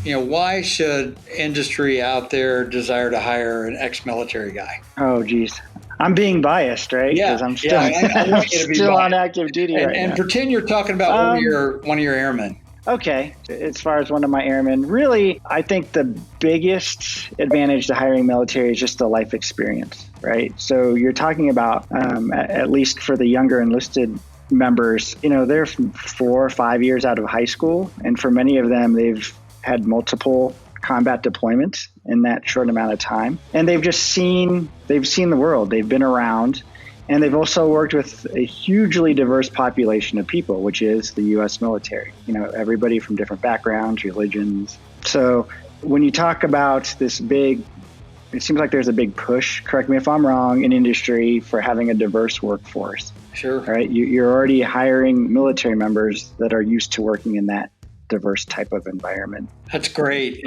why should industry out there desire to hire an ex-military guy? Oh, geez. I'm being biased, right? Yeah, Because I'm still, I I'm want you to be still on biased. active duty right And now. pretend you're talking about one of your airmen. Okay. As far as one of my airmen, really, I think the biggest advantage to hiring military is just the life experience, right? So you're talking about, at least for the younger enlisted members, they're 4 or 5 years out of high school. And for many of them, they've had multiple combat deployments in that short amount of time. And they've seen the world. They've been around. And they've also worked with a hugely diverse population of people, which is the U.S. military. Everybody from different backgrounds, religions. So when you talk about it seems like there's a big push, correct me if I'm wrong, in industry for having a diverse workforce. Sure. Right? You're already hiring military members that are used to working in that diverse type of environment. That's great.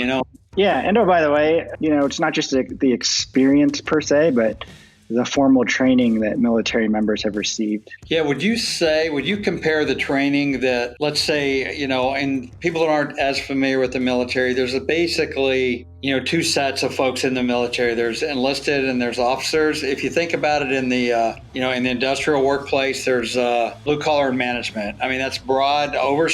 Yeah. And by the way, it's not just the experience per se, but the formal training that military members have received. Yeah, would you compare the training that, let's say, and people that aren't as familiar with the military, there's basically, two sets of folks in the military. There's enlisted and there's officers. If you think about it in the, in the industrial workplace, there's blue collar management. I mean, that's broad, over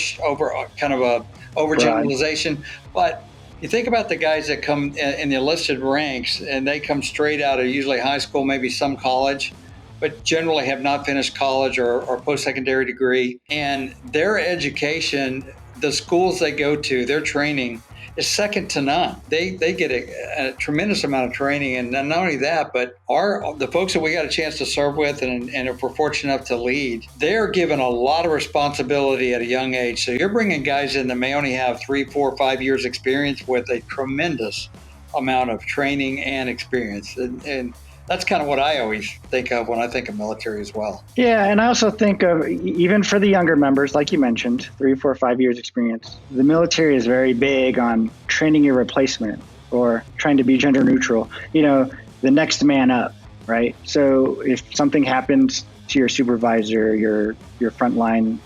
kind of a overgeneralization, but you think about the guys that come in the enlisted ranks, and they come straight out of usually high school, maybe some college, but generally have not finished college or post-secondary degree. And their education, the schools they go to, their training is second to none. They get a tremendous amount of training. And not only that, but the folks that we got a chance to serve with and if we're fortunate enough to lead, they're given a lot of responsibility at a young age. So you're bringing guys in that may only have 3, 4, 5 years experience with a tremendous amount of training and experience. And that's kind of what I always think of when I think of military as well. Yeah, and I also think of, even for the younger members, like you mentioned, 3, 4, 5 years experience, the military is very big on training your replacement or trying to be gender neutral, the next man up, right? So if something happens to your supervisor, your frontline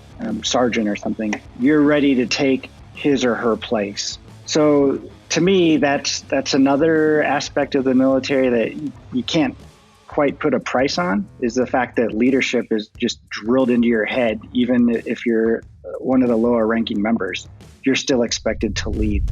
sergeant or something, you're ready to take his or her place. So to me, that's another aspect of the military that you can't quite put a price on, is the fact that leadership is just drilled into your head. Even if you're one of the lower ranking members, you're still expected to lead.